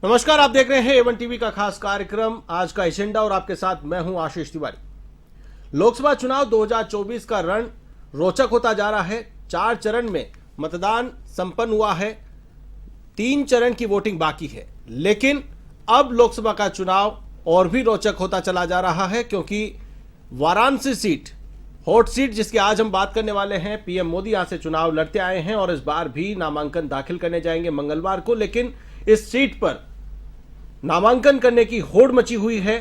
नमस्कार, आप देख रहे हैं एवन टीवी का खास कार्यक्रम आज का एजेंडा और आपके साथ मैं हूं आशीष तिवारी। लोकसभा चुनाव 2024 का रण रोचक होता जा रहा है। 4 चरण में मतदान संपन्न हुआ है, 3 चरण की वोटिंग बाकी है, लेकिन अब लोकसभा का चुनाव और भी रोचक होता चला जा रहा है क्योंकि वाराणसी सीट, हॉट सीट जिसकी आज हम बात करने वाले हैं, पीएम मोदी यहां से चुनाव लड़ते आए हैं और इस बार भी नामांकन दाखिल करने जाएंगे मंगलवार को। लेकिन इस सीट पर नामांकन करने की होड़ मची हुई है।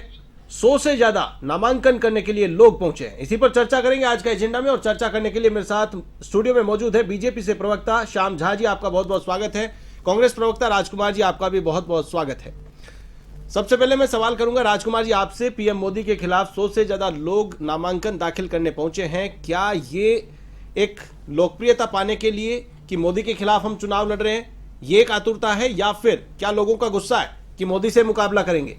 100 से ज्यादा नामांकन करने के लिए लोग पहुंचे हैं। इसी पर चर्चा करेंगे आज का एजेंडा में और चर्चा करने के लिए मेरे साथ स्टूडियो में मौजूद है बीजेपी से प्रवक्ता श्याम झा जी, आपका बहुत बहुत स्वागत है। कांग्रेस प्रवक्ता राजकुमार जी, आपका भी बहुत बहुत स्वागत है। सबसे पहले मैं सवाल करूंगा राजकुमार जी आपसे, पीएम मोदी के खिलाफ 100 से ज्यादा लोग नामांकन दाखिल करने पहुंचे हैं। क्या ये एक लोकप्रियता पाने के लिए कि मोदी के खिलाफ हम चुनाव लड़ रहे हैं, ये एक आतुरता है, या फिर क्या लोगों का गुस्सा है कि मोदी से मुकाबला करेंगे?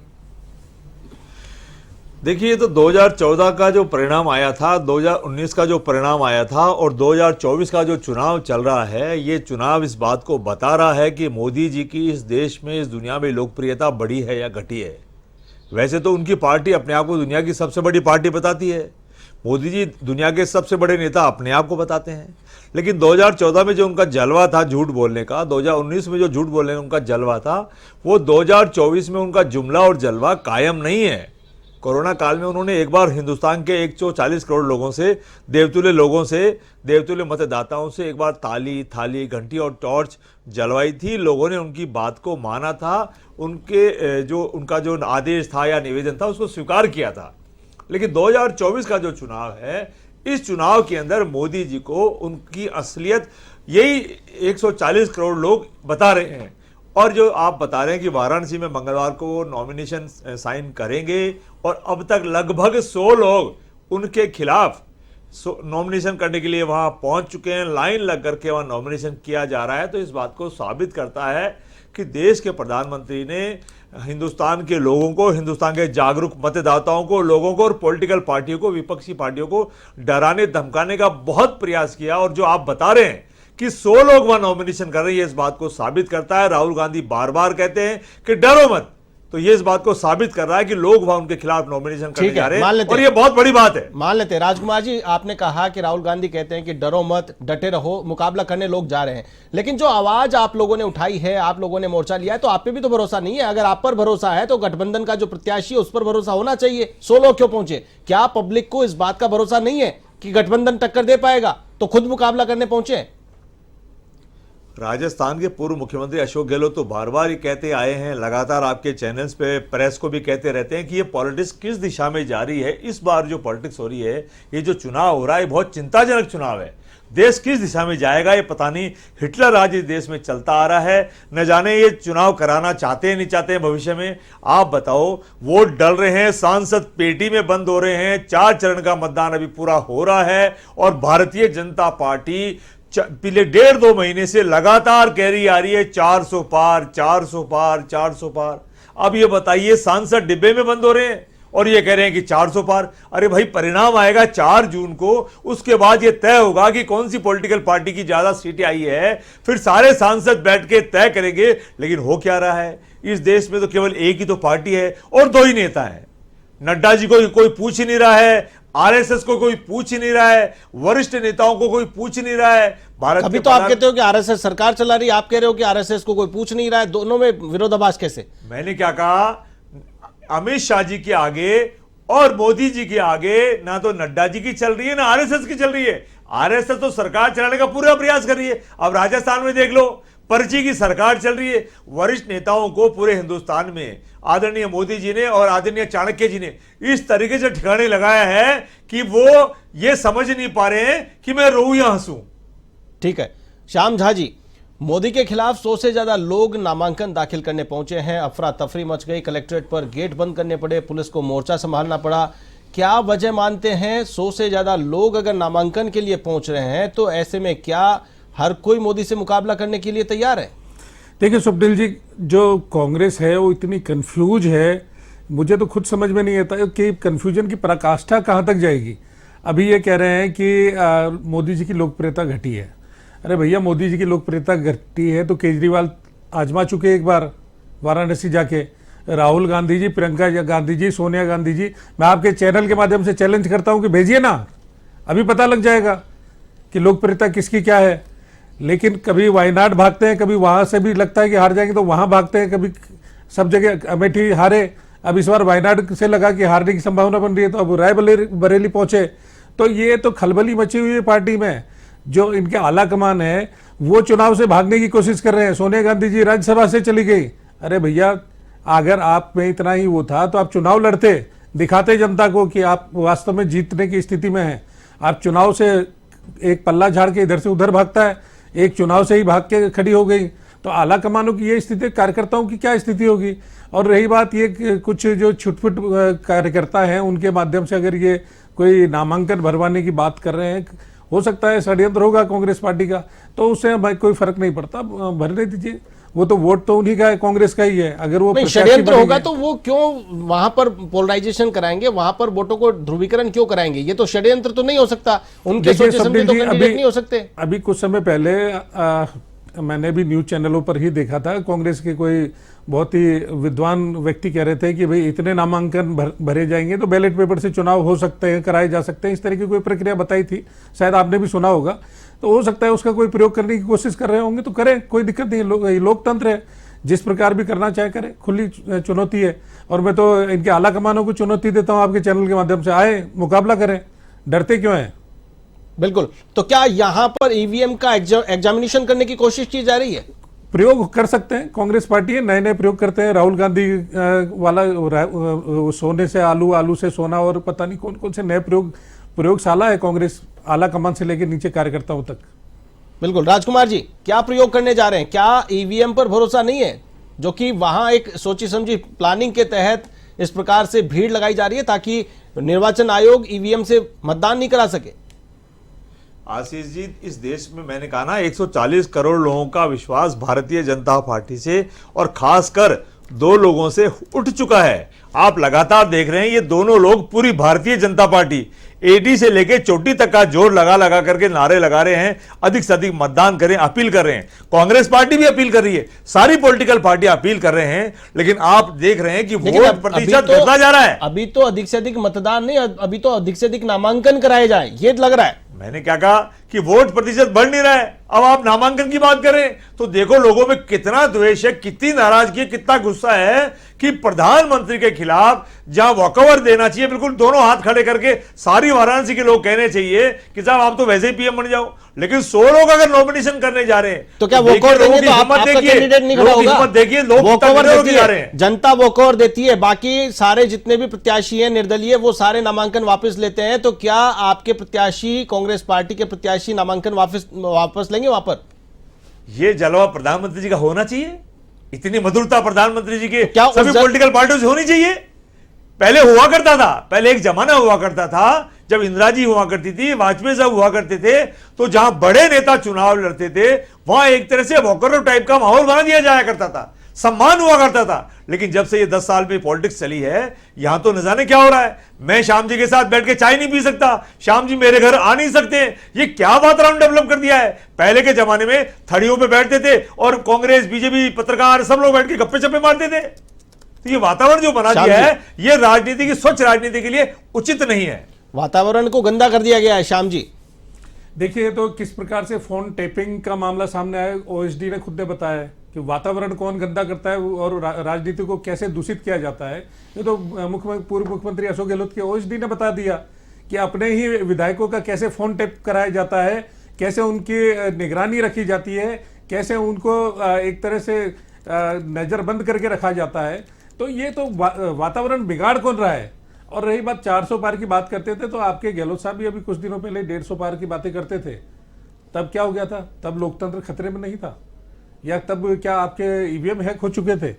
देखिए, तो 2014 का जो परिणाम आया था, 2019 का जो परिणाम आया था और 2024 का जो चुनाव चल रहा है, ये चुनाव इस बात को बता रहा है कि मोदी जी की इस देश में, इस दुनिया में लोकप्रियता बढ़ी है या घटी है। वैसे तो उनकी पार्टी अपने आप को दुनिया की सबसे बड़ी पार्टी बताती है, मोदी जी दुनिया के सबसे बड़े नेता अपने आप को बताते हैं, लेकिन 2014 में जो उनका जलवा था झूठ बोलने का, 2019 में जो झूठ बोलने का उनका जलवा था, वो 2024 में उनका जुमला और जलवा कायम नहीं है। कोरोना काल में उन्होंने एक बार हिंदुस्तान के 140 करोड़ लोगों से, देवतुल्य लोगों से, देवतुल्य मतदाताओं से एक बार ताली, थाली, घंटी और टॉर्च जलवाई थी। लोगों ने उनकी बात को माना था, उनका जो आदेश था या निवेदन था उसको स्वीकार किया था। लेकिन 2024 का जो चुनाव है, इस चुनाव के अंदर मोदी जी को उनकी असलियत यही 140 करोड़ लोग बता रहे हैं। और जो आप बता रहे हैं कि वाराणसी में मंगलवार को वो नॉमिनेशन साइन करेंगे और अब तक लगभग 100 लोग उनके खिलाफ नॉमिनेशन करने के लिए वहां पहुंच चुके हैं, लाइन लग करके वहां नॉमिनेशन किया जा रहा है, तो इस बात को साबित करता है कि देश के प्रधानमंत्री ने हिंदुस्तान के लोगों को, हिंदुस्तान के जागरूक मतदाताओं को, लोगों को और पॉलिटिकल पार्टियों को, विपक्षी पार्टियों को डराने धमकाने का बहुत प्रयास किया। और जो आप बता रहे हैं कि 100 लोग वहां नॉमिनेशन कर रहे हैं, इस बात को साबित करता है। राहुल गांधी बार बार कहते हैं कि डरो मत, तो ये इस बात को साबित कर रहा है कि लोग वहां उनके खिलाफ नॉमिनेशन करने जा रहे हैं और ये बहुत बड़ी बात है। मान लेते हैं राजकुमार जी, आपने कहा कि राहुल गांधी कहते हैं कि डरो मत, डटे रहो, मुकाबला करने लोग जा रहे हैं, लेकिन जो आवाज आप लोगों ने उठाई है, आप लोगों ने मोर्चा लिया है, तो आप पे भी तो भरोसा नहीं है। अगर आप पर भरोसा है तो गठबंधन का जो प्रत्याशी है उस पर भरोसा होना चाहिए। 100 लोग क्यों पहुंचे? क्या पब्लिक को इस बात का भरोसा नहीं है कि गठबंधन टक्कर दे पाएगा, तो खुद मुकाबला करने पहुंचे? राजस्थान के पूर्व मुख्यमंत्री अशोक गहलोत तो बार बार ही कहते आए हैं, लगातार आपके चैनल्स पे, प्रेस को भी कहते रहते हैं कि ये पॉलिटिक्स किस दिशा में जा रही है। इस बार जो पॉलिटिक्स हो रही है, ये जो चुनाव हो रहा है, बहुत चिंताजनक चुनाव है। देश किस दिशा में जाएगा ये पता नहीं। हिटलर राज इस देश में चलता आ रहा है, न जाने ये चुनाव कराना चाहते हैं नहीं चाहते हैं भविष्य में। आप बताओ, वोट डल रहे हैं, सांसद पेटी में बंद हो रहे हैं, 4 चरण का मतदान अभी पूरा हो रहा है और भारतीय जनता पार्टी पिछले 1.5-2 महीने से लगातार कह रही आ रही है 400 पार, 400 पार, 400 पार। अब ये बताइए, सांसद डिब्बे में बंद हो रहे हैं और ये कह रहे हैं कि 400 पार। अरे भाई, परिणाम आएगा 4 जून को, उसके बाद ये तय होगा कि कौन सी पॉलिटिकल पार्टी की ज्यादा सीटें आई है, फिर सारे सांसद बैठ के तय करेंगे। लेकिन हो क्या रहा है, इस देश में तो केवल एक ही तो पार्टी है और 2 ही नेता है। नड्डा जी को कोई पूछ ही नहीं रहा है, आरएसएस को कोई पूछ ही नहीं रहा है, वरिष्ठ नेताओं को कोई पूछ ही नहीं रहा है। भारत अभी तो आप कहते हो कि आरएसएस सरकार चला रही है, आप कह रहे हो कि आरएसएस को कोई पूछ नहीं रहा है। दोनों में विरोधाभास कैसे? मैंने क्या कहा, अमित शाह जी के आगे और मोदी जी के आगे ना तो नड्डा जी की चल रही है ना आरएसएस की चल रही है। आरएसएस तो सरकार चलाने का पूरा प्रयास कर रही है। अब राजस्थान में देख लो, पर्ची की सरकार चल रही है। वरिष्ठ नेताओं को पूरे हिंदुस्तान में आदरणीय मोदी जी ने और आदरणीय चाणक्य जी ने इस तरीके से ठिकाने लगाया है कि वो ये समझ नहीं पा रहे हैं कि मैं रोऊं या हंसूं। ठीक है, श्याम झा जी, मोदी के खिलाफ 100 से ज्यादा लोग नामांकन दाखिल करने पहुंचे हैं। अफरा तफरी मच गई, कलेक्ट्रेट पर गेट बंद करने पड़े, पुलिस को मोर्चा संभालना पड़ा। क्या वजह मानते हैं? 100 से ज्यादा लोग अगर नामांकन के लिए पहुंच रहे हैं तो ऐसे में क्या हर कोई मोदी से मुकाबला करने के लिए तैयार है? देखिए स्वप्निल जी, जो कांग्रेस है वो इतनी कंफ्यूज है, मुझे तो खुद समझ में नहीं आता कि कंफ्यूजन की पराकाष्ठा कहाँ तक जाएगी। अभी ये कह रहे हैं कि मोदी जी की लोकप्रियता घटी है। अरे भैया, मोदी जी की लोकप्रियता घटी है तो केजरीवाल आजमा चुके एक बार, वाराणसी जाके। राहुल गांधी जी, प्रियंका गांधी जी, सोनिया गांधी जी, मैं आपके चैनल के माध्यम से चैलेंज करता हूं कि भेजिए ना, अभी पता लग जाएगा कि लोकप्रियता किसकी क्या है। लेकिन कभी वायनाड भागते हैं, कभी वहां से भी लगता है कि हार जाएंगे तो वहां भागते हैं, कभी सब जगह अमेठी हारे, अब इस बार वायनाड से लगा कि हारने की संभावना बन रही है तो अब रायबरेली पहुंचे। तो ये तो खलबली मची हुई है पार्टी में। जो इनके आला कमान है वो चुनाव से भागने की कोशिश कर रहे हैं। सोनिया गांधी जी राज्यसभा से चली गई। अरे भैया, अगर आप में इतना ही वो था तो आप चुनाव लड़ते, दिखाते जनता को कि आप वास्तव में जीतने की स्थिति में हैं। आप चुनाव से एक पल्ला झाड़ के इधर से उधर भागता है, एक चुनाव से ही भाग के खड़ी हो गई। तो आला कमानों की ये स्थिति, कार्यकर्ताओं की क्या स्थिति होगी। और रही बात ये कि कुछ जो छुटपुट कार्यकर्ता हैं उनके माध्यम से अगर ये कोई नामांकन भरवाने की बात कर रहे हैं, हो सकता है षड्यंत्र होगा कांग्रेस पार्टी का, तो उससे हमें कोई फर्क नहीं पड़ता, भरने दीजिए। वो तो वोट तो उन्हीं का है, कांग्रेस का ही है। अगर वो षड्यंत्र होगा तो वो क्यों वहां पर पोलराइजेशन कराएंगे, वहां पर वोटों को ध्रुवीकरण क्यों कराएंगे? ये तो षड्यंत्र तो नहीं हो सकता, उनके सोचे समझे तो कैंडिडेट नहीं हो सकते। अभी कुछ समय पहले मैंने भी न्यूज चैनलों पर ही देखा था, कांग्रेस के कोई बहुत ही विद्वान व्यक्ति कह रहे थे कि भाई इतने नामांकन भरे जाएंगे तो बैलेट पेपर से चुनाव हो सकते हैं, कराए जा सकते हैं। इस तरह की कोई प्रक्रिया बताई थी, शायद आपने भी सुना होगा। तो हो सकता है उसका कोई प्रयोग करने की कोशिश कर रहे होंगे तो करें, कोई दिक्कत नहीं। लोकतंत्र है, जिस प्रकार भी करना चाहे करें, खुली चुनौती है। और मैं तो इनके आला कमानों को चुनौती देता हूं आपके चैनल के माध्यम से, आए मुकाबला करें, डरते क्यों हैं? बिल्कुल। तो क्या यहां पर ईवीएम का एग्जामिनेशन करने की कोशिश की जा रही है? प्रयोग कर सकते हैं, कांग्रेस पार्टी है, नए नए प्रयोग करते हैं। राहुल गांधी वाला सोने से आलू, आलू से सोना, और पता नहीं कौन कौन से नए प्रयोगशाला है कांग्रेस, आला कमान से लेकर नीचे कार्यकर्ताओं तक। बिल्कुल। राजकुमार जी, क्या प्रयोग करने जा रहे हैं? क्या ईवीएम पर भरोसा नहीं है, जो कि वहां एक सोची समझी प्लानिंग के तहत इस प्रकार से भीड़ लगाई जा रही है ताकि निर्वाचन आयोग ईवीएम से मतदान नहीं करा सके? आशीष जी, इस देश में मैंने कहा ना 140 करोड़ लोगों का विश्वास भारतीय जनता पार्टी से और खासकर दो लोगों से उठ चुका है। आप लगातार देख रहे हैं ये दोनों लोग पूरी भारतीय जनता पार्टी एडी से लेके चोटी तक का जोर लगा लगा करके नारे लगा रहे हैं, अधिक से अधिक मतदान करें, अपील कर रहे हैं। कांग्रेस पार्टी भी अपील कर रही है, सारी पॉलिटिकल पार्टी अपील कर रहे हैं, लेकिन आप देख रहे हैं कि वोट प्रतिशत घटता जा रहा है। अभी तो अधिक से अधिक मतदान नहीं, अभी तो अधिक से अधिक नामांकन कराए जाए, ये लग रहा है। मैंने क्या कहा कि वोट प्रतिशत बढ़ नहीं रहा है। अब आप नामांकन की बात करें तो देखो लोगों में कितना द्वेष है, कितनी नाराजगी है, कितना गुस्सा है कि प्रधानमंत्री के खिलाफ जहां वॉकओवर देना चाहिए, बिल्कुल दोनों हाथ खड़े करके सारी वाराणसी के लोग कहने चाहिए कि साहब आप तो वैसे ही पीएम बन जाओ, लेकिन 100 लोग अगर नॉमिनेशन करने जा रहे हैं तो क्या वॉकओवर देंगे तो आपका कैंडिडेट नहीं खड़ा होगा? देखिए, लोग जा रहे हैं, जनता वॉकओवर देती है, बाकी सारे जितने भी प्रत्याशी हैं निर्दलीय वो सारे नामांकन वापस लेते हैं। तो क्या आपके प्रत्याशी, कांग्रेस पार्टी के प्रत्याशी नामांकन वापस लेंगे वहां पर? ये जलवा प्रधानमंत्री जी का होना चाहिए, इतनी मधुरता प्रधानमंत्री जी के क्या सभी पॉलिटिकल पार्टियों से होनी चाहिए। पहले हुआ करता था, पहले एक जमाना हुआ करता था जब इंदिरा जी हुआ करती थी, वाजपेयी साहब हुआ करते थे, तो जहां बड़े नेता चुनाव लड़ते थे वहां एक तरह से वॉकआउट टाइप का माहौल बना दिया जाया करता था, सम्मान हुआ करता था। लेकिन जब से ये 10 साल में पॉलिटिक्स चली है, यहां तो न जाने क्या हो रहा है। मैं श्याम जी के साथ बैठ के चाय नहीं पी सकता, श्याम जी मेरे घर आ नहीं सकते। ये क्या वातावरण डेवलप कर दिया है। पहले के जमाने में थड़ियों पे बैठते थे और कांग्रेस, बीजेपी, पत्रकार सब लोग बैठ के गप्पे चप्पे मारते थे। तो ये वातावरण जो बना दिया है, ये राजनीति की, स्वच्छ राजनीति के लिए उचित नहीं है। वातावरण को गंदा कर दिया गया है। श्याम जी देखिए, तो किस प्रकार से फोन टेपिंग का मामला सामने आया, ओएसडी ने खुद ने बताया है कि वातावरण कौन गंदा करता है और राजनीति को कैसे दूषित किया जाता है। ये तो पूर्व मुख्यमंत्री अशोक गहलोत के ओएसडी ने बता दिया कि अपने ही विधायकों का कैसे फोन टेप कराया जाता है, कैसे उनकी निगरानी रखी जाती है, कैसे उनको एक तरह से नजरबंद करके रखा जाता है। तो ये तो वातावरण बिगाड़ कौन रहा है। और रही बात 400 पार की बात करते थे, तो आपके गहलोत साहब भी अभी कुछ दिनों पहले 150 पार की बातें करते थे। तब क्या हो गया था? तब लोकतंत्र खतरे में नहीं था, या तब क्या आपके ईवीएम हैक हो चुके थे?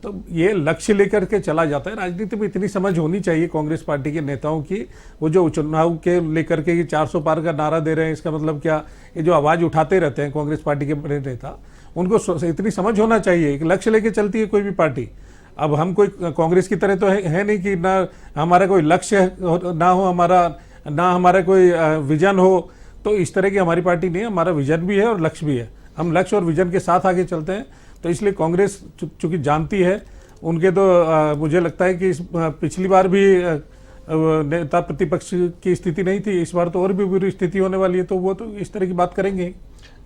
तो ये लक्ष्य लेकर के चला जाता है। राजनीति में इतनी समझ होनी चाहिए कांग्रेस पार्टी के नेताओं की। वो जो चुनाव के लेकर के 400 पार का नारा दे रहे हैं, इसका मतलब क्या? ये जो आवाज उठाते रहते हैं कांग्रेस पार्टी के बड़े नेता, उनको इतनी समझ होना चाहिए। एक लक्ष्य लेके चलती है कोई भी पार्टी। अब हम कोई कांग्रेस की तरह तो है नहीं कि ना हमारा कोई लक्ष्य ना हो, ना हमारा कोई विजन हो। तो इस तरह की हमारी पार्टी नहीं है। हमारा विजन भी है और लक्ष्य भी है। हम लक्ष्य और विजन के साथ आगे चलते हैं। तो इसलिए कांग्रेस चूंकि जानती है, उनके तो मुझे लगता है कि पिछली बार भी नेता प्रतिपक्ष की स्थिति नहीं थी, इस बार तो और भी बुरी स्थिति होने वाली है, तो वो तो इस तरह की बात करेंगे।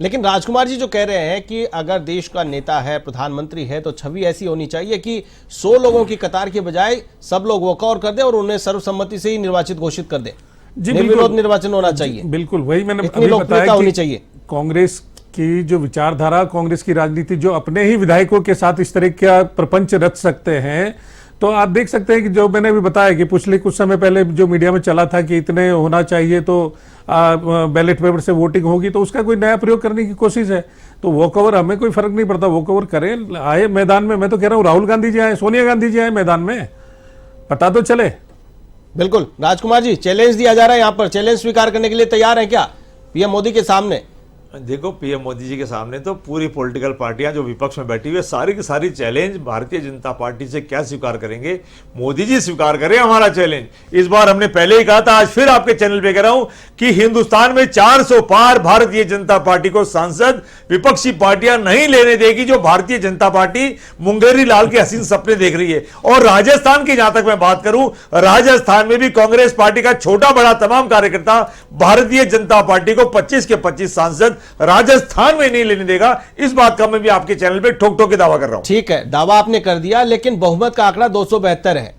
लेकिन राजकुमार जी जो कह रहे हैं कि अगर देश का नेता है, प्रधानमंत्री है, तो छवि ऐसी होनी चाहिए कि 100 लोगों की कतार के बजाय सब लोग वॉकआउट कर दें और उन्हें सर्वसम्मति से ही निर्वाचित घोषित कर दें। जी, निर्विरोध निर्वाचन होना चाहिए। बिल्कुल, वही मैंने इतनी अभी लोकप्रियता बताया होनी कि चाहिए। कांग्रेस की जो विचारधारा, कांग्रेस की राजनीति जो अपने ही विधायकों के साथ इस तरह का प्रपंच रच सकते हैं, तो आप देख सकते हैं कि जो मैंने भी बताया कि पिछले कुछ समय पहले जो मीडिया में चला था कि इतने होना चाहिए तो बैलेट पेपर से वोटिंग होगी, तो उसका कोई नया प्रयोग करने की कोशिश है। तो वॉक ओवर, हमें कोई फर्क नहीं पड़ता, वॉक ओवर करें, आए मैदान में। मैं तो कह रहा हूँ राहुल गांधी जी आए, सोनिया गांधी जी आए मैदान में, पता तो चले। बिल्कुल राजकुमार जी, चैलेंज दिया जा रहा है यहाँ पर, चैलेंज स्वीकार करने के लिए तैयार है क्या पीएम मोदी के सामने? देखो, पीएम मोदी जी के सामने तो पूरी पॉलिटिकल पार्टियां जो विपक्ष में बैठी हुई है, सारी की सारी चैलेंज भारतीय जनता पार्टी से क्या स्वीकार करेंगे? मोदी जी स्वीकार करें हमारा चैलेंज। इस बार हमने पहले ही कहा था, आज फिर आपके चैनल पे कह रहा हूं कि हिंदुस्तान में 400 पार भारतीय जनता पार्टी को सांसद विपक्षी पार्टियां नहीं लेने देगी, जो भारतीय जनता पार्टी मुंगेरी लाल के हसीन सपने देख रही है। और राजस्थान की जहां तक मैं बात करूं, राजस्थान में भी कांग्रेस पार्टी का छोटा बड़ा तमाम कार्यकर्ता भारतीय जनता पार्टी को 25 के 25 सांसद राजस्थान में नहीं लेने देगा। इस बात का मैं भी आपके चैनल पे ठोक ठोक के दावा कर रहा हूं। ठीक है, दावा आपने कर दिया, लेकिन बहुमत का आंकड़ा 272 है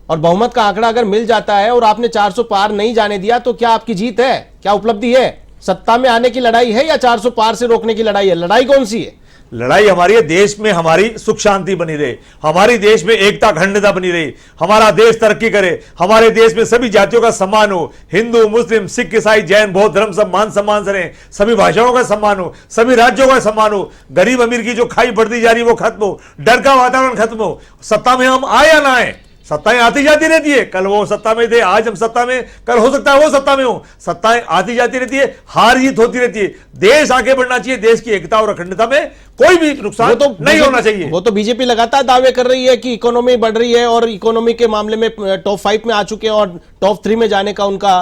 और बहुमत का आंकड़ा अगर मिल जाता है और आपने 400 पार नहीं जाने दिया, तो क्या आपकी जीत है? क्या उपलब्धि है? सत्ता में आने की लड़ाई है या 400 पार से रोकने की लड़ाई है? लड़ाई कौन सी है? लड़ाई हमारी है, देश में हमारी सुख शांति बनी रहे, हमारी देश में एकता अखंडता बनी रही, हमारा देश तरक्की करे, हमारे देश में सभी जातियों का सम्मान हो, हिंदू मुस्लिम सिख ईसाई जैन बौद्ध धर्म सब मान सम्मान से रहे, सभी भाषाओं का सम्मान हो, सभी राज्यों का सम्मान हो, गरीब अमीर की जो खाई बढ़ती जा रही है वो खत्म हो, डर का वातावरण खत्म हो। सत्ता में हम आए या ना आए, सत्ताएं आती जाती रहती है, कल वो सत्ता में थे, आज हम सत्ता में, कल हो सकता है वो सत्ता में हो। सत्ताएं आती जाती रहती है, हार जीत होती रहती है। देश आगे बढ़ना चाहिए, देश की एकता और अखंडता में कोई भी नुकसान तो नहीं होना चाहिए। वो तो बीजेपी लगातार दावे कर रही है कि इकोनॉमी बढ़ रही है और इकोनॉमी के मामले में टॉप 5 में आ चुके हैं और टॉप 3 में जाने का उनका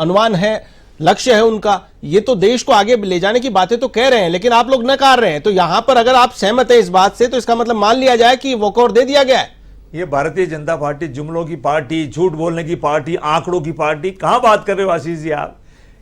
अनुमान है, लक्ष्य है उनका। ये तो देश को आगे ले जाने की बातें तो कह रहे हैं, लेकिन आप लोग नकार रहे हैं। तो यहां पर अगर आप सहमत है इस बात से, तो इसका मतलब मान लिया जाए कि वॉकआउट दे दिया गया है। ये भारतीय जनता पार्टी जुमलों की पार्टी, झूठ बोलने की पार्टी, आंकड़ों की पार्टी, कहां बात कर रहे हो आशीष जी आप?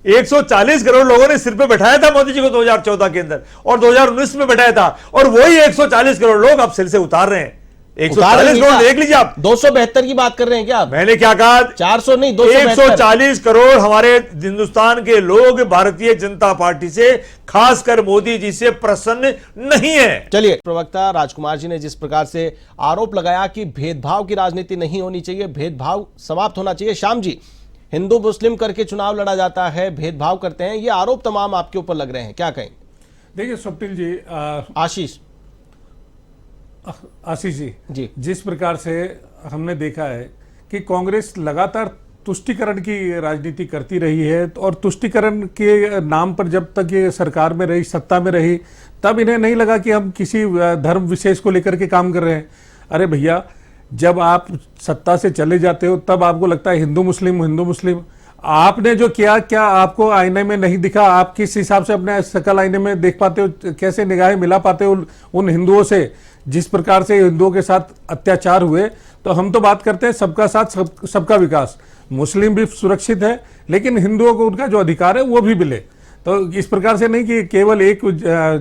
140 करोड़ लोगों ने सिर पे बैठाया था मोदी जी को 2014 के अंदर और 2019 में बैठाया था, और वही 140 करोड़ लोग अब सिर से उतार रहे हैं। 140 करोड़ देख लीजिए आप। 272 की बात कर रहे हैं क्या आप? मैंने क्या कहा? 400 नहीं, 272। 140 करोड़ हमारे हिंदुस्तान के लोग भारतीय जनता पार्टी से, खासकर मोदी जी से प्रसन्न नहीं है। चलिए, प्रवक्ता राजकुमार जी ने जिस प्रकार से आरोप लगाया कि भेदभाव की राजनीति नहीं होनी चाहिए, भेदभाव समाप्त होना चाहिए। श्याम जी, हिंदू मुस्लिम करके चुनाव लड़ा जाता है, भेदभाव करते हैं, ये आरोप तमाम आपके ऊपर लग रहे हैं, क्या कहें? देखिए स्वप्निल जी, आशीष जी, जिस प्रकार से हमने देखा है कि कांग्रेस लगातार तुष्टीकरण की राजनीति करती रही है, और तुष्टीकरण के नाम पर जब तक ये सरकार में रही, सत्ता में रही, तब इन्हें नहीं लगा कि हम किसी धर्म विशेष को लेकर के काम कर रहे हैं। अरे भैया, जब आप सत्ता से चले जाते हो तब आपको लगता है हिंदू मुस्लिम हिंदू मुस्लिम। आपने जो किया, क्या आपको आईने में नहीं दिखा? आप किस हिसाब से अपने शकल आईने में देख पाते हो? कैसे निगाहें मिला पाते हो उन हिंदुओं से जिस प्रकार से हिंदुओं के साथ अत्याचार हुए? तो हम तो बात करते हैं सबका साथ सबका विकास। मुस्लिम भी सुरक्षित है, लेकिन हिंदुओं को उनका जो अधिकार है वो भी मिले। तो इस प्रकार से नहीं कि केवल एक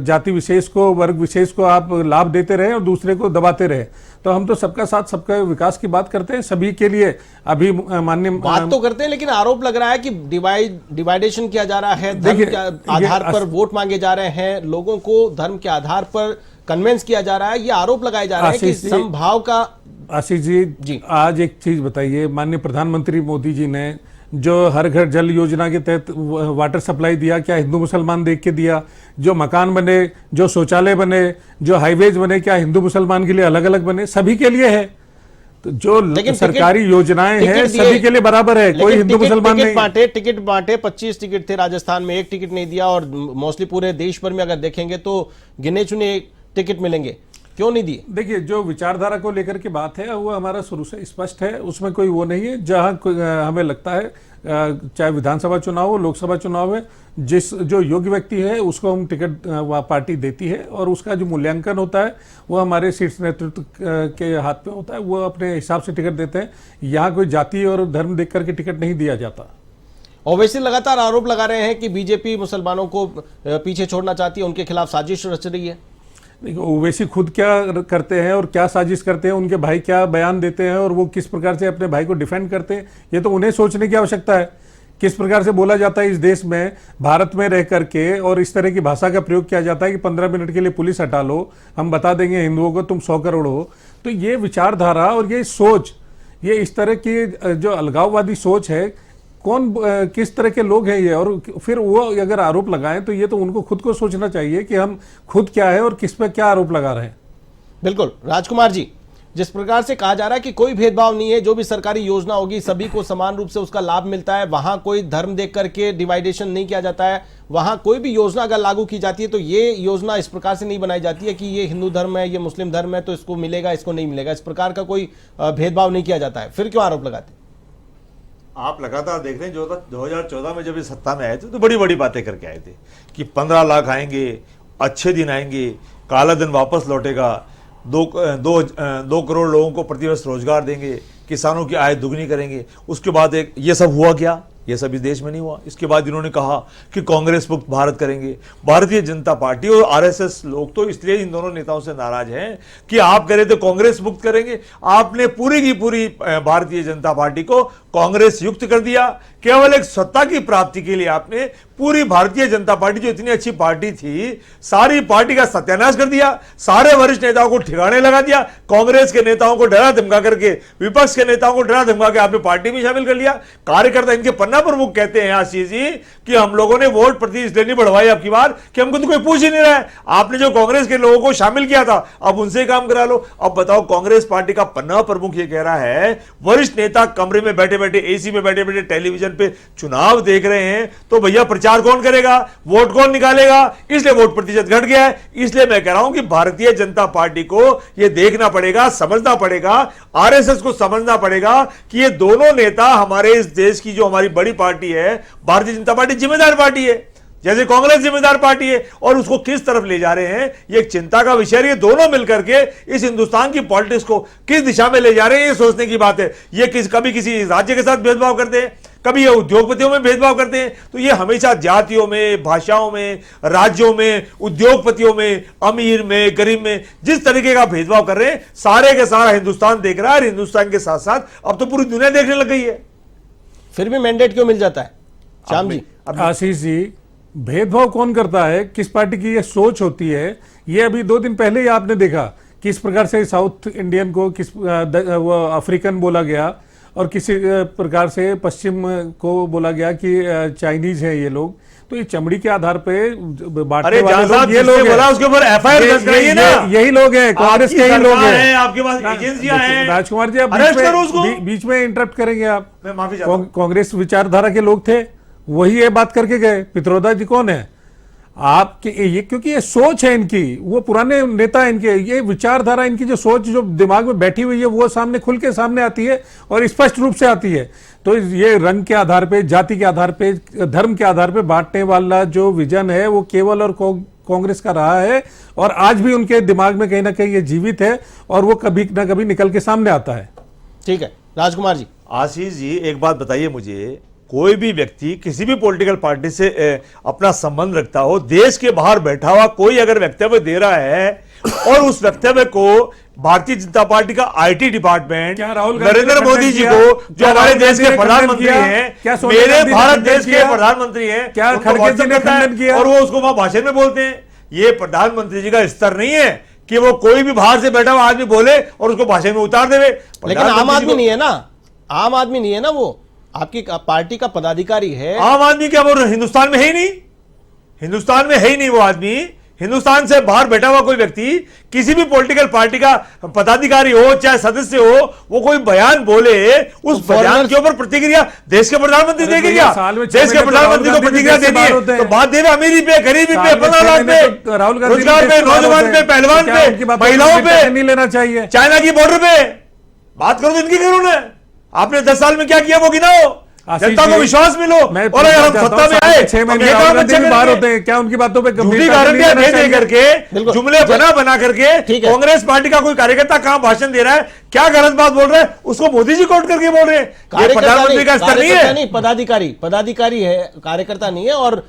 जाति विशेष को, वर्ग विशेष को आप लाभ देते रहे और दूसरे को दबाते रहे। तो हम तो सबका साथ सबका विकास की बात करते हैं, सभी के लिए। अभी माननीय बात तो करते हैं, लेकिन आरोप लग रहा है कि डिवाइडेशन किया जा रहा है, धर्म के आधार पर वोट मांगे जा रहे हैं, लोगों को धर्म के आधार पर कन्वेंस किया जा रहा है। ये आरोप लगाए जा रहे हैं कि समभाव का। आशीष जी, आज एक चीज बताइए, माननीय प्रधानमंत्री मोदी जी ने जो हर घर जल योजना के तहत वाटर सप्लाई दिया, क्या हिंदू मुसलमान देख के दिया? जो मकान बने, जो शौचालय बने, जो हाईवेज बने, क्या हिंदू मुसलमान के लिए अलग अलग बने? सभी के लिए है। तो जो सरकारी योजनाएं हैं सभी के लिए बराबर है, कोई हिंदू मुसलमान नहीं। टिकट बांटे, 25 टिकट थे, राजस्थान में 1 टिकट नहीं दिया, और मोस्टली पूरे देश भर में अगर देखेंगे तो गिने चुने टिकट मिलेंगे। क्यों नहीं दिए? देखिए, जो विचारधारा को लेकर के बात है वो हमारा शुरू से स्पष्ट है, उसमें कोई वो नहीं है। जहां हमें लगता है चाहे विधानसभा चुनाव हो, लोकसभा चुनाव है, जो योग्य व्यक्ति है उसको हम टिकट पार्टी देती है, और उसका जो मूल्यांकन होता है वो हमारे शीर्ष नेतृत्व के हाथ में होता है, वो अपने हिसाब से टिकट देते हैं। यहाँ कोई जाति और धर्म देख करके टिकट नहीं दिया जाता। ओवैसी लगातार आरोप लगा रहे हैं कि बीजेपी मुसलमानों को पीछे छोड़ना चाहती है, उनके खिलाफ साजिश रच रही है। देखो, ओवैसी खुद क्या करते हैं और क्या साजिश करते हैं, उनके भाई क्या बयान देते हैं और वो किस प्रकार से अपने भाई को डिफेंड करते हैं, ये तो उन्हें सोचने की आवश्यकता है। किस प्रकार से बोला जाता है इस देश में, भारत में रह करके, और इस तरह की भाषा का प्रयोग किया जाता है कि 15 मिनट के लिए पुलिस हटा लो, हम बता देंगे हिंदुओं को तुम 100 करोड़ हो। तो ये विचारधारा और ये सोच, ये इस तरह की जो अलगाववादी सोच है, कौन किस तरह के लोग हैं ये, और फिर वो अगर आरोप लगाएं तो ये तो उनको खुद को सोचना चाहिए कि हम खुद क्या है और किस पे क्या आरोप लगा रहे हैं। बिल्कुल राजकुमार जी, जिस प्रकार से कहा जा रहा है कि कोई भेदभाव नहीं है, जो भी सरकारी योजना होगी सभी को समान रूप से उसका लाभ मिलता है, वहां कोई धर्म देख करके डिवाइडेशन नहीं किया जाता है, वहां कोई भी योजना अगर लागू की जाती है तो ये योजना इस प्रकार से नहीं बनाई जाती है कि ये हिंदू धर्म है, ये मुस्लिम धर्म है तो इसको मिलेगा, इसको नहीं मिलेगा, इस प्रकार का कोई भेदभाव नहीं किया जाता है। फिर क्यों आरोप लगाते? आप लगातार देख रहे हैं, जो 2014 में जब ये सत्ता में आए थे तो बड़ी बड़ी बातें करके आए थे कि 15 लाख आएंगे, अच्छे दिन आएंगे, काला दिन वापस लौटेगा, 2 करोड़ लोगों को प्रतिवर्ष रोजगार देंगे, किसानों की आय दुगनी करेंगे। उसके बाद ये सब हुआ क्या? ये सब इस देश में नहीं हुआ। इसके बाद इन्होंने कहा कि कांग्रेस मुक्त भारत करेंगे। भारतीय जनता पार्टी और आरएसएस लोग तो इसलिए इन दोनों नेताओं से नाराज हैं कि आप कह रहे थे कांग्रेस मुक्त करेंगे, आपने पूरी की पूरी भारतीय जनता पार्टी को कांग्रेस युक्त कर दिया। केवल एक सत्ता की प्राप्ति के लिए आपने पूरी भारतीय जनता पार्टी, जो इतनी अच्छी पार्टी थी, सारी पार्टी का सत्यानाश कर दिया, सारे वरिष्ठ नेताओं को ठिकाने लगा दिया, कांग्रेस के नेताओं को डरा धमका करके, विपक्ष के नेताओं को डरा धमका के आपने पार्टी में शामिल कर लिया। कार्यकर्ता इनके पन्ना प्रमुख कहते हैं आशीष जी कि हम लोगों ने वोट प्रति इसलिए नहीं बढ़वाई आपकी बार कि हमको तो कोई पूछ ही नहीं रहा है, आपने जो कांग्रेस के लोगों को शामिल किया था अब उनसे काम करा लो। अब बताओ, कांग्रेस पार्टी का पन्ना प्रमुख ये कह रहा है, वरिष्ठ नेता कमरे में बैठे बैठे, एसी में बैठे बैठे टेलीविजन पे चुनाव देख रहे हैं, तो भैया प्रचार कौन करेगा, वोट कौन निकालेगा? इसलिए वोट प्रतिशत घट गया है। इसलिए मैं कह रहा हूं कि भारतीय जनता पार्टी को यह देखना पड़ेगा, समझना पड़ेगा, आरएसएस को समझना पड़ेगा कि ये दोनों नेता हमारे इस देश की जो हमारी बड़ी पार्टी है, भारतीय जनता पार्टी जिम्मेदार पार्टी है, जैसे कांग्रेस जिम्मेदार पार्टी है, और उसको किस तरफ ले जा रहे हैं ये एक चिंता का विषय है। ये दोनों मिलकर के इस हिंदुस्तान की पॉलिटिक्स को किस दिशा में ले जा रहे हैं ये सोचने की बात है। ये कभी किसी राज्य के साथ भेदभाव करते हैं, कभी ये उद्योगपतियों में भेदभाव करते हैं, तो ये हमेशा जातियों में, भाषाओं में, राज्यों में, उद्योगपतियों में, अमीर में, गरीब में जिस तरीके का भेदभाव कर रहे हैं, सारे के सारा हिंदुस्तान देख रहा है, और हिंदुस्तान के साथ साथ अब तो पूरी दुनिया देखने लग गई है। फिर भी मैंडेट क्यों मिल जाता है श्याम जी? आशीष जी, भेदभाव कौन करता है, किस पार्टी की ये सोच होती है, ये अभी 2 दिन पहले ही आपने देखा किस प्रकार से साउथ इंडियन को वो अफ्रीकन बोला गया, और किसी प्रकार से पश्चिम को बोला गया कि चाइनीज है ये लोग। तो ये चमड़ी के आधार पे बांटने वाले लोग ये लोग हैं। उसके ऊपर एफआईआर दर्ज कराइए ना। यही लोग हैं, कांग्रेस के ही लोग हैं, आपके पास एजेंसियां हैं। राजकुमार जी, आप बीच में इंटरप्ट करेंगे आप? मैं माफी चाहता हूं। कांग्रेस विचारधारा के लोग थे, वही ये बात करके गए। पित्रोदा जी कौन है आपके? ये क्योंकि ये सोच है इनकी, वो पुराने नेता है इनके, ये विचारधारा इनकी, जो सोच जो दिमाग में बैठी हुई है वो सामने खुल के सामने आती है और स्पष्ट रूप से आती है। तो ये रंग के आधार पे, जाति के आधार पे, धर्म के आधार पे बांटने वाला जो विजन है वो केवल और कांग्रेस का रहा है, और आज भी उनके दिमाग में कहीं ना कहीं ये जीवित है, और वो कभी ना कभी निकल के सामने आता है। ठीक है राजकुमार जी। आशीष जी, एक बात बताइए मुझे, कोई भी व्यक्ति किसी भी पॉलिटिकल पार्टी से अपना संबंध रखता हो, देश के बाहर बैठा हुआ कोई अगर वक्तव्य दे रहा है और उस वक्तव्य को भारतीय जनता पार्टी का आईटी डिपार्टमेंट, नरेंद्र मोदी जी को, जो हमारे देश के प्रधानमंत्री हैं, मेरे भारत देश के प्रधानमंत्री हैं, क्या खड़गे जी ने खंडन किया और वो उसको वहां भाषण में बोलते हैं? ये प्रधानमंत्री जी का स्तर नहीं है कि वो कोई भी बाहर से बैठा हुआ आदमी बोले और उसको भाषण में उतार देवे। लेकिन आम आदमी नहीं है ना, आम आदमी नहीं है ना, वो आपकी पार्टी का पदाधिकारी है। आम आदमी क्या, वो हिंदुस्तान में है ही नहीं, हिंदुस्तान में है ही नहीं वो आदमी। हिंदुस्तान से बाहर बैठा हुआ कोई व्यक्ति, किसी भी पॉलिटिकल पार्टी का पदाधिकारी हो चाहे सदस्य हो, वो कोई बयान बोले, उस बयान के ऊपर प्रतिक्रिया देश के प्रधानमंत्री देंगे क्या? देश के प्रधानमंत्री को प्रतिक्रिया देनी है तो बात देवे अमीरी पे, गरीबी पे, 15 लाख पे, रोजगार पे, नौजवान पे, पहलवान पे, महिलाओं पे, नहीं लेना चाहिए, चाइना की बॉर्डर पे बात करो तो इनकी करो ना। आपने 10 साल में क्या किया वो गिनाओ, जनता को विश्वास मिलो। और अगर हम सत्ता में आए 6 महीने बाहर होते हैं, क्या उनकी बातों पे झूठी गारंटियां दे करके, जुमले बना करके कांग्रेस पार्टी का कोई कार्यकर्ता कहां भाषण दे रहा है, क्या गलत बात बोल रहा है, उसको मोदी जी कोट करके बोल रहे हैं। ये प्रधानमंत्री का स्तर नहीं है, पदाधिकारी है, कार्यकर्ता नहीं है। और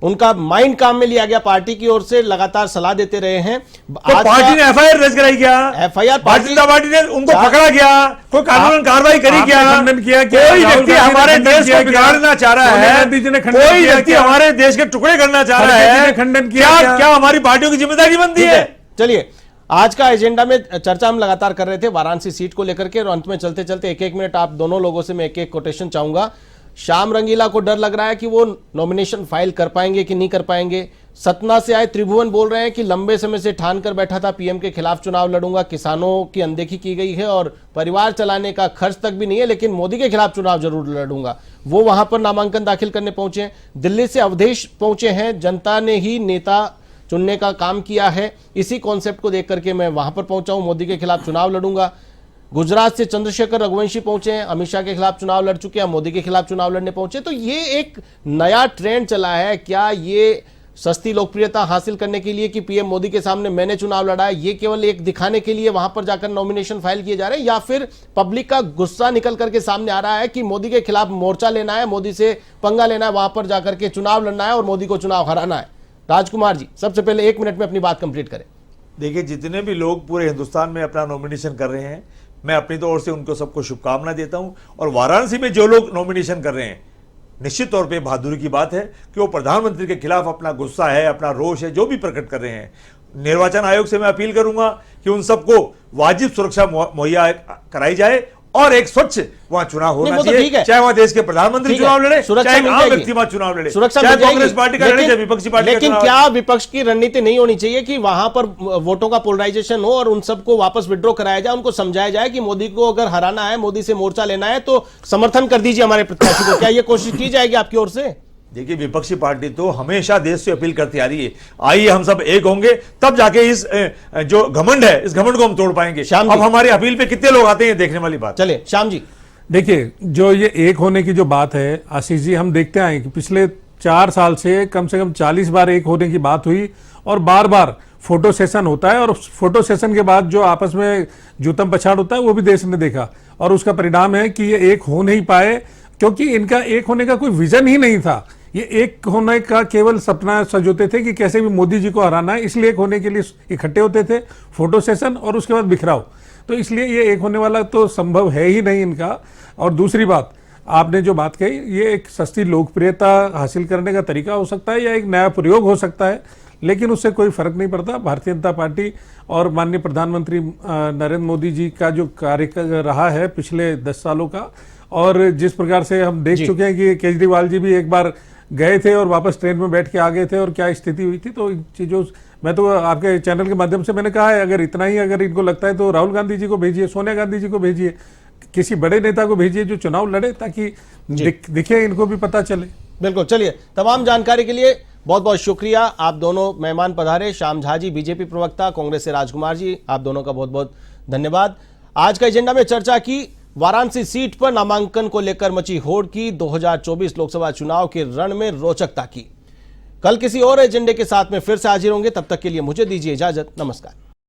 उनका माइंड काम में लिया गया, पार्टी की ओर से लगातार सलाह देते रहे हैं। तो पार्टी ने एफआईआर दर्ज कराई क्या? एफआईआर भारतीय जनता पार्टी ने उनको पकड़ा क्या? कोई कानून कार्रवाई करी क्या? कोई व्यक्ति हमारे देश को बिगाड़ना चाह रहा है, कोई व्यक्ति हमारे देश के टुकड़े करना चाह रहा है, खंडन क्या हमारी पार्टियों की जिम्मेदारी बनती है? चलिए, आज का एजेंडा में चर्चा हम लगातार कर रहे थे वाराणसी सीट को लेकर के, और अंत में चलते चलते एक मिनट आप दोनों लोगों से मैं एक कोटेशन चाहूंगा। श्याम रंगीला को डर लग रहा है कि वो नॉमिनेशन फाइल कर पाएंगे कि नहीं कर पाएंगे। सतना से आए त्रिभुवन बोल रहे हैं कि लंबे समय से ठान कर बैठा था पीएम के खिलाफ चुनाव लड़ूंगा, किसानों की अनदेखी की गई है और परिवार चलाने का खर्च तक भी नहीं है, लेकिन मोदी के खिलाफ चुनाव जरूर लड़ूंगा। वो वहां पर नामांकन दाखिल करने पहुंचे हैं। दिल्ली से अवधेश पहुंचे हैं, जनता ने ही नेता चुनने का काम किया है, इसी कॉन्सेप्ट को देख करके मैं वहां पर पहुंचा हूं, मोदी के खिलाफ चुनाव लड़ूंगा। गुजरात से चंद्रशेखर रघुवंशी पहुंचे हैं, अमित शाह के खिलाफ चुनाव लड़ चुके हैं, मोदी के खिलाफ चुनाव लड़ने पहुंचे। तो ये एक नया ट्रेंड चला है। क्या ये सस्ती लोकप्रियता हासिल करने के लिए कि पीएम मोदी के सामने मैंने चुनाव लड़ा है, ये केवल एक दिखाने के लिए वहां पर जाकर नॉमिनेशन फाइल किए जा रहे हैं, या फिर पब्लिक का गुस्सा निकल करके सामने आ रहा है कि मोदी के खिलाफ मोर्चा लेना है, मोदी से पंगा लेना है, वहां पर जाकर के चुनाव लड़ना है और मोदी को चुनाव हराना है? राजकुमार जी, सबसे पहले 1 मिनट में अपनी बात कंप्लीट करें। देखिए, जितने भी लोग पूरे हिंदुस्तान में अपना नॉमिनेशन कर रहे हैं, मैं अपनी तौर से उनको सबको शुभकामना देता हूं। और वाराणसी में जो लोग नॉमिनेशन कर रहे हैं, निश्चित तौर पे बहादुरी की बात है कि वो प्रधानमंत्री के खिलाफ अपना गुस्सा है, अपना रोष है, जो भी प्रकट कर रहे हैं। निर्वाचन आयोग से मैं अपील करूंगा कि उन सबको वाजिब सुरक्षा मुहैया कराई जाए और एक स्वच्छ वहां चुनाव होना चाहिए, चाहे वहां देश के प्रधानमंत्री चुनाव लड़े, चाहे आम व्यक्ति वहां चुनाव लड़े, चाहे कांग्रेस पार्टी का लड़े, चाहे विपक्षी पार्टी का। लेकिन क्या विपक्ष की रणनीति नहीं होनी चाहिए कि वहां पर वोटों का पोलराइजेशन हो और उन सबको वापस विड्रॉ कराया जाए, उनको समझाया जाए कि मोदी को अगर हराना है, मोदी से मोर्चा लेना है तो समर्थन कर दीजिए हमारे प्रत्याशी को? क्या ये कोशिश की जाएगी आपकी ओर से? देखिए, विपक्षी पार्टी तो हमेशा देश से अपील करती आ रही है, आइए हम सब एक होंगे, तब जाके इस जो घमंड है, इस घमंड को हम तोड़ पाएंगे। अब हमारी अपील पे कितने लोग आते हैं देखने वाली बात। चलिए श्याम जी, देखिए, जो ये एक होने की जो बात है आशीष जी, हम देखते आए कि पिछले 4 साल से कम 40 बार एक होने की बात हुई और बार बार फोटो सेशन होता है, और फोटो सेशन के बाद जो आपस में जूतम पछाड़ होता है वो भी देश ने देखा, और उसका परिणाम है कि ये एक हो नहीं पाए क्योंकि इनका एक होने का कोई विजन ही नहीं था। ये एक होने का केवल सपना सजोते थे कि कैसे भी मोदी जी को हराना है, इसलिए एक होने के लिए इकट्ठे होते थे, फोटो सेशन और उसके बाद बिखराव। तो इसलिए ये एक होने वाला तो संभव है ही नहीं इनका। और दूसरी बात, आपने जो बात कही, ये एक सस्ती लोकप्रियता हासिल करने का तरीका हो सकता है या एक नया प्रयोग हो सकता है, लेकिन उससे कोई फर्क नहीं पड़ता। भारतीय जनता पार्टी और माननीय प्रधानमंत्री नरेंद्र मोदी जी का जो कार्य रहा है पिछले 10 सालों का, और जिस प्रकार से हम देख चुके हैं कि केजरीवाल जी भी एक बार गए थे और वापस ट्रेन में बैठ के आ गए थे और क्या स्थिति हुई थी। तो इन चीज़ों, मैं तो आपके चैनल के माध्यम से मैंने कहा है, अगर इतना ही अगर इनको लगता है तो राहुल गांधी जी को भेजिए, सोनिया गांधी जी को भेजिए, किसी बड़े नेता को भेजिए जो चुनाव लड़े, ताकि दिखे, इनको भी पता चले। बिल्कुल। चलिए, तमाम जानकारी के लिए बहुत बहुत शुक्रिया। आप दोनों मेहमान पधारे, श्याम झा जी बीजेपी प्रवक्ता, कांग्रेस से राजकुमार जी, आप दोनों का बहुत बहुत धन्यवाद। आज का एजेंडा में चर्चा की वाराणसी सीट पर नामांकन को लेकर मची होड़ की, 2024 लोकसभा चुनाव के रण में रोचकता की। कल किसी और एजेंडे के साथ में फिर से हाजिर होंगे, तब तक के लिए मुझे दीजिए इजाजत। नमस्कार।